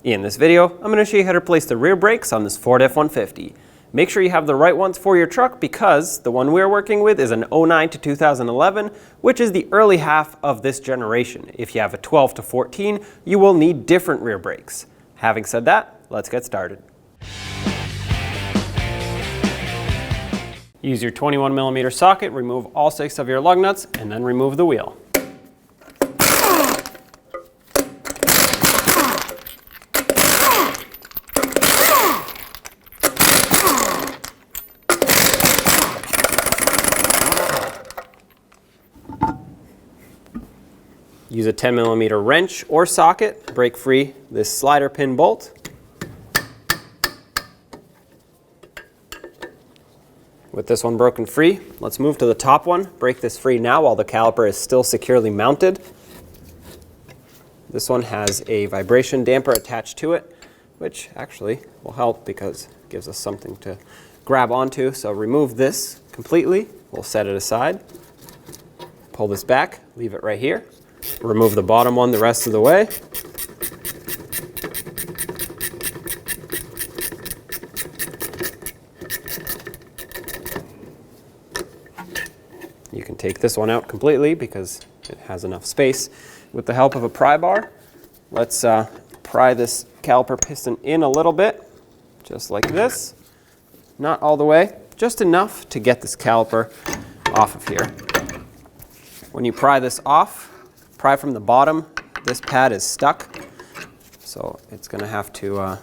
In this video, I'm going to show you how to place the rear brakes on this Ford F-150. Make sure you have the right ones for your truck because the one we're working with is an 09 to 2011, which is the early half of this generation. If you have a 12 to 14, you will need different rear brakes. Having said that, let's get started. Use your 21mm socket, remove all 6 of your lug nuts, and then remove the wheel. Use a 10mm wrench or socket to break free this slider pin bolt. With this one broken free, let's move to the top one. Break this free now while the caliper is still securely mounted. This one has a vibration damper attached to it, which actually will help because it gives us something to grab onto. So remove this completely. We'll set it aside. Pull this back, leave it right here. Remove the bottom one the rest of the way. You can take this one out completely because it has enough space. With the help of a pry bar, let's pry this caliper piston in a little bit, just like this. Not all the way, just enough to get this caliper off of here. When you pry this off, pry from the bottom. This pad is stuck, so it's going to have to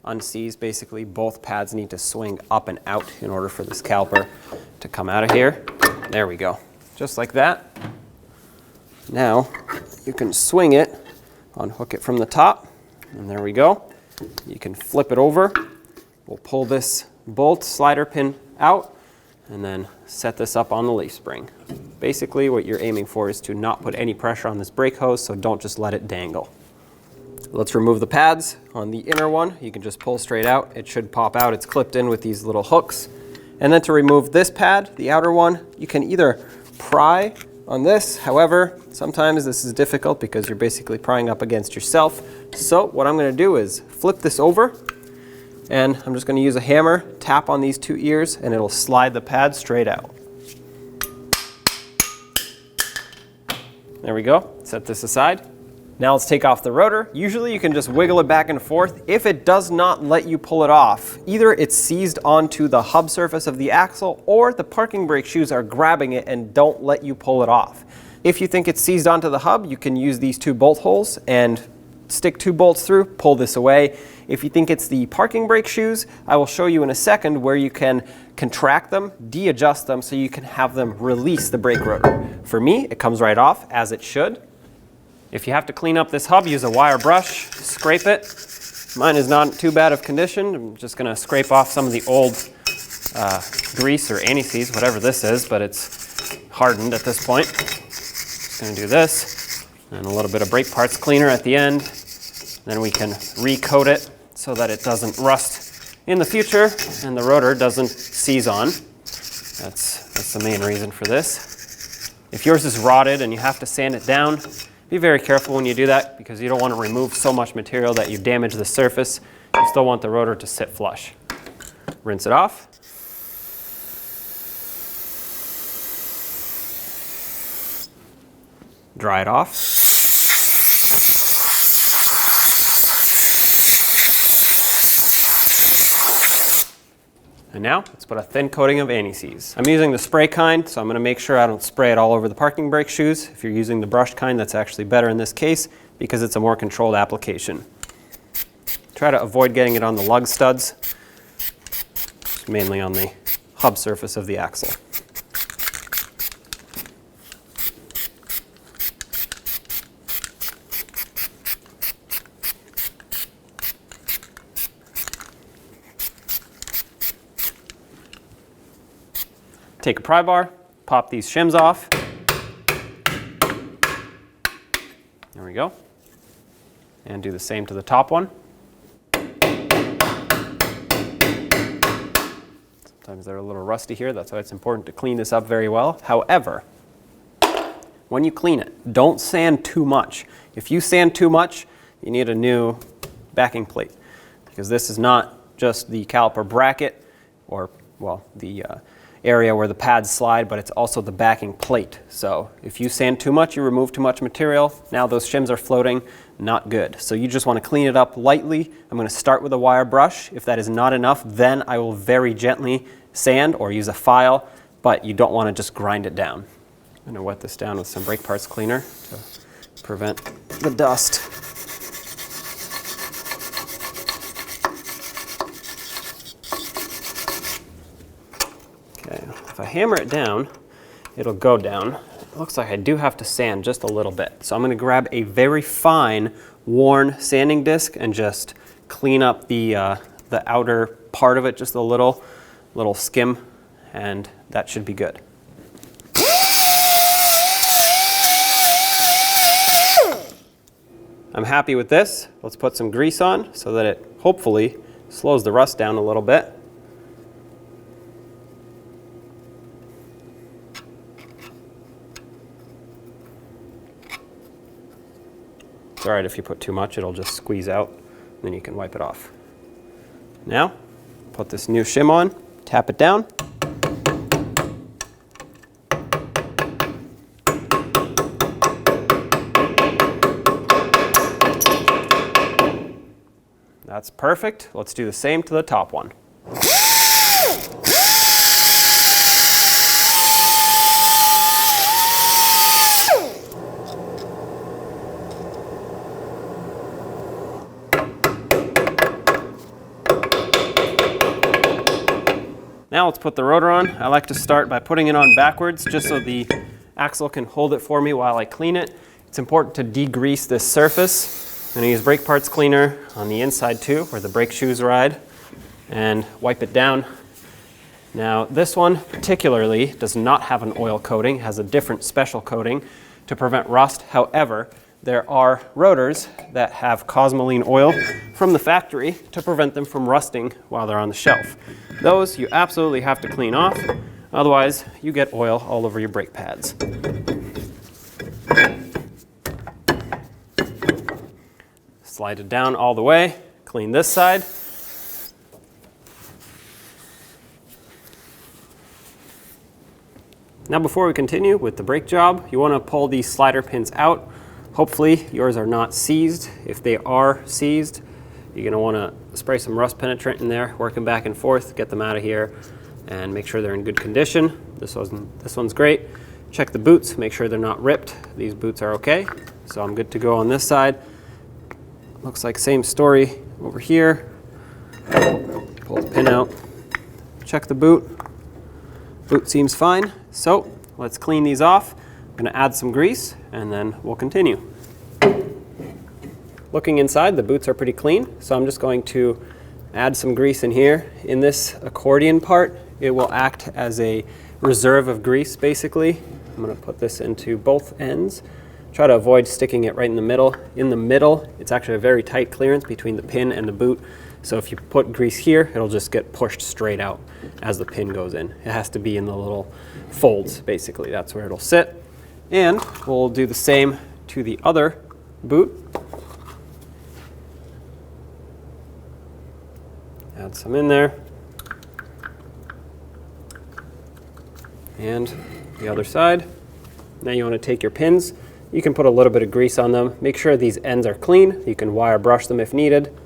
unseize. Basically, both pads need to swing up and out in order for this caliper to come out of here. There we go, just like that. Now you can swing it, unhook it from the top, and there we go. You can flip it over. We'll pull this bolt slider pin out and then set this up on the leaf spring. Basically, what you're aiming for is to not put any pressure on this brake hose, so don't just let it dangle. Let's remove the pads. On the inner one, you can just pull straight out. It should pop out. It's clipped in with these little hooks. And then to remove this pad, the outer one, you can either pry on this. However, sometimes this is difficult because you're basically prying up against yourself. So what I'm going to do is flip this over, and I'm just going to use a hammer, tap on these 2 ears, and it'll slide the pad straight out. There we go. Set this aside. Now let's take off the rotor. Usually you can just wiggle it back and forth. If it does not let you pull it off, either it's seized onto the hub surface of the axle or the parking brake shoes are grabbing it and don't let you pull it off. If you think it's seized onto the hub, you can use these 2 bolt holes and stick 2 bolts through, pull this away. If you think it's the parking brake shoes, I will show you in a second where you can contract them, de-adjust them so you can have them release the brake rotor. For me, it comes right off as it should. If you have to clean up this hub, use a wire brush, scrape it. Mine is not too bad of condition. I'm just going to scrape off some of the old grease or anti-seize, whatever this is, but it's hardened at this point. Just going to do this, and a little bit of brake parts cleaner at the end. Then we can recoat it so that it doesn't rust in the future and the rotor doesn't seize on. That's the main reason for this. If yours is rotted and you have to sand it down, be very careful when you do that because you don't want to remove so much material that you damage the surface. You still want the rotor to sit flush. Rinse it off. Dry it off. And now, let's put a thin coating of anti-seize. I'm using the spray kind, so I'm going to make sure I don't spray it all over the parking brake shoes. If you're using the brush kind, that's actually better in this case because it's a more controlled application. Try to avoid getting it on the lug studs, mainly on the hub surface of the axle. Take a pry bar, pop these shims off. There we go. And do the same to the top one. Sometimes they're a little rusty here, that's why it's important to clean this up very well. However, when you clean it, don't sand too much. If you sand too much, you need a new backing plate, because this is not just the caliper bracket or, well, the area where the pads slide, but it's also the backing plate. So if you sand too much, you remove too much material, now those shims are floating, not good. So you just want to clean it up lightly. I'm going to start with a wire brush. If that is not enough, then I will very gently sand or use a file, but you don't want to just grind it down. I'm going to wet this down with some brake parts cleaner to prevent the dust. Okay, if I hammer it down, it'll go down. It looks like I do have to sand just a little bit. So I'm going to grab a very fine, worn sanding disc and just clean up the outer part of it, just a little skim, and that should be good. I'm happy with this. Let's put some grease on so that it hopefully slows the rust down a little bit. It's all right if you put too much, it'll just squeeze out, and then you can wipe it off. Now, put this new shim on, tap it down. That's perfect. Let's do the same to the top one. Now let's put the rotor on. I like to start by putting it on backwards just so the axle can hold it for me while I clean it. It's important to degrease this surface. I'm going to use brake parts cleaner on the inside too, where the brake shoes ride, and wipe it down. Now this one particularly does not have an oil coating, has a different special coating to prevent rust. However, there are rotors that have Cosmoline oil from the factory to prevent them from rusting while they're on the shelf. Those you absolutely have to clean off, otherwise you get oil all over your brake pads. Slide it down all the way, clean this side. Now before we continue with the brake job, you want to pull these slider pins out. Hopefully yours are not seized. If they are seized, you're going to want to spray some rust penetrant in there, work them back and forth, get them out of here, and make sure they're in good condition. This one's great. Check the boots, make sure they're not ripped. These boots are okay, so I'm good to go on this side. Looks like same story over here. Pull the pin out, check the boot. Boot seems fine, so let's clean these off. I'm going to add some grease and then we'll continue. Looking inside, the boots are pretty clean, so I'm just going to add some grease in here. In this accordion part, it will act as a reserve of grease basically. I'm going to put this into both ends. Try to avoid sticking it right in the middle. In the middle, it's actually a very tight clearance between the pin and the boot. So if you put grease here, it'll just get pushed straight out as the pin goes in. It has to be in the little folds, basically. That's where it'll sit. And we'll do the same to the other boot. Add some in there. And the other side. Now you want to take your pins. You can put a little bit of grease on them. Make sure these ends are clean. You can wire brush them if needed.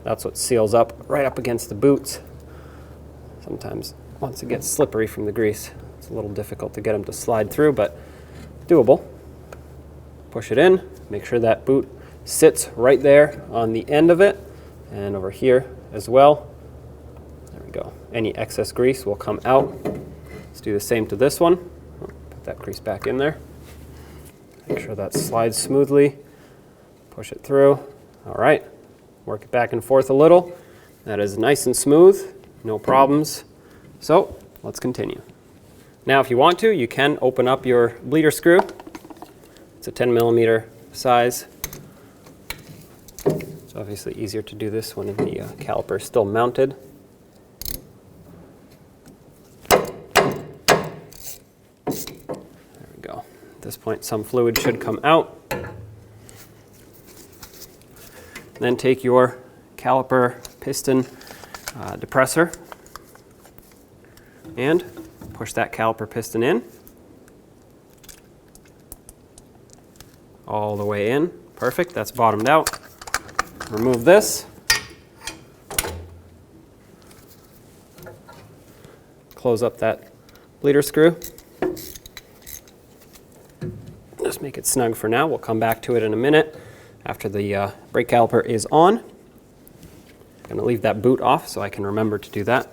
That's what seals up right up against the boots. Sometimes once it gets slippery from the grease, it's a little difficult to get them to slide through, but doable. Push it in. Make sure that boot sits right there on the end of it and over here as well. There we go. Any excess grease will come out. Let's do the same to this one. Put that grease back in there. Make sure that slides smoothly. Push it through. All right. Work it back and forth a little. That is nice and smooth. No problems. So let's continue. Now if you want to, you can open up your bleeder screw. It's a 10mm size. It's obviously easier to do this when the caliper is still mounted. At this point, some fluid should come out. Then take your caliper piston depressor and push that caliper piston in. All the way in. Perfect, that's bottomed out. Remove this. Close up that bleeder screw. Just make it snug for now. We'll come back to it in a minute after the brake caliper is on. I'm going to leave that boot off so I can remember to do that.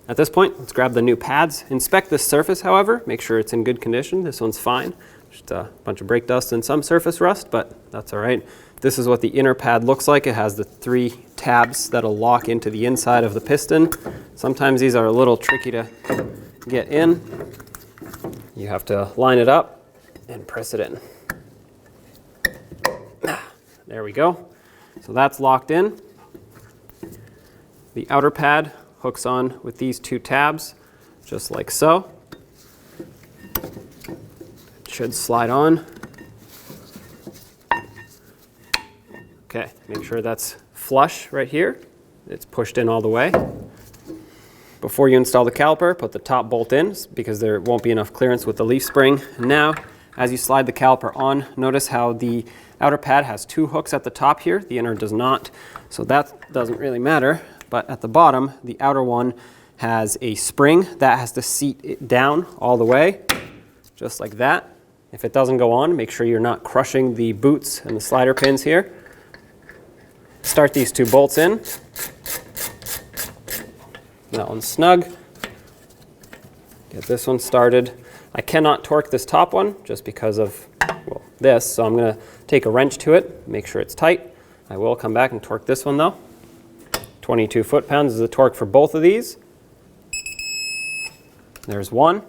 At this point, let's grab the new pads. Inspect this surface, however. Make sure it's in good condition. This one's fine. Just a bunch of brake dust and some surface rust, but that's all right. This is what the inner pad looks like. It has the 3 tabs that'll lock into the inside of the piston. Sometimes these are a little tricky to get in. You have to line it up and press it in. There we go. So that's locked in. The outer pad hooks on with these 2 tabs, just like so. It should slide on. Okay, make sure that's flush right here. It's pushed in all the way. Before you install the caliper, put the top bolt in because there won't be enough clearance with the leaf spring. Now, as you slide the caliper on, notice how the outer pad has 2 hooks at the top here. The inner does not, so that doesn't really matter. But at the bottom, the outer one has a spring that has to seat it down all the way, just like that. If it doesn't go on, make sure you're not crushing the boots and the slider pins here. Start these 2 bolts in. That one's snug. Get this one started. I cannot torque this top one just because of, well, this, so I'm going to take a wrench to it, make sure it's tight. I will come back and torque this one though. 22 foot-pounds is the torque for both of these. There's one.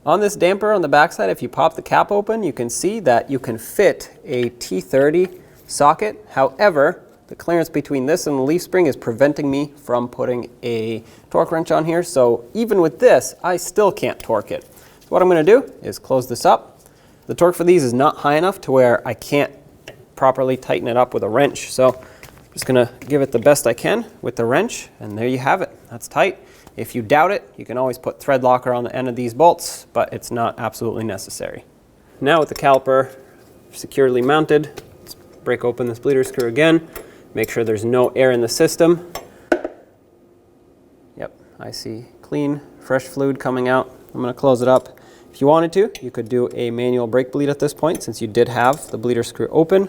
On this damper on the backside, if you pop the cap open, you can see that you can fit a T30 socket. However, the clearance between this and the leaf spring is preventing me from putting a torque wrench on here. So even with this, I still can't torque it. So what I'm going to do is close this up. The torque for these is not high enough to where I can't properly tighten it up with a wrench. So I'm just going to give it the best I can with the wrench, and there you have it. That's tight. If you doubt it, you can always put thread locker on the end of these bolts, but it's not absolutely necessary. Now with the caliper securely mounted, let's break open this bleeder screw again. Make sure there's no air in the system. Yep, I see clean, fresh fluid coming out. I'm going to close it up. If you wanted to, you could do a manual brake bleed at this point since you did have the bleeder screw open.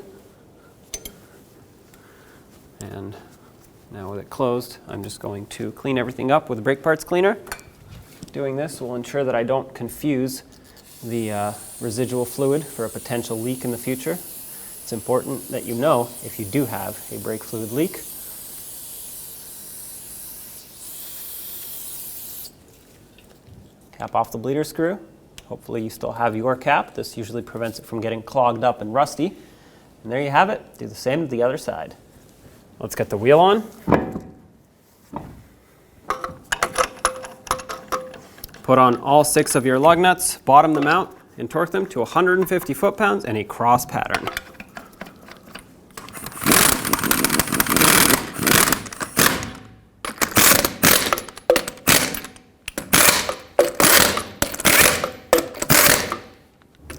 And now with it closed, I'm just going to clean everything up with a brake parts cleaner. Doing this will ensure that I don't confuse the residual fluid for a potential leak in the future. It's important that you know if you do have a brake fluid leak. Cap off the bleeder screw. Hopefully you still have your cap. This usually prevents it from getting clogged up and rusty. And there you have it. Do the same to the other side. Let's get the wheel on. Put on all 6 of your lug nuts, bottom them out, and torque them to 150 foot-pounds in a cross pattern.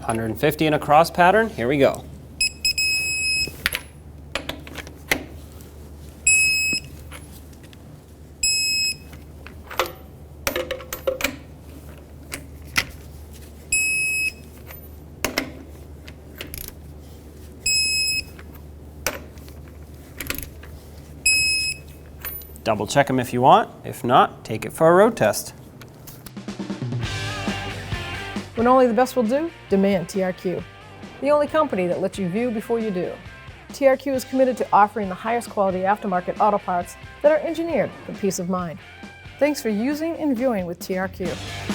$150 in a cross pattern. Here we go. Double check them if you want. If not, take it for a road test. When only the best will do, demand TRQ. The only company that lets you view before you do. TRQ is committed to offering the highest quality aftermarket auto parts that are engineered for peace of mind. Thanks for using and viewing with TRQ.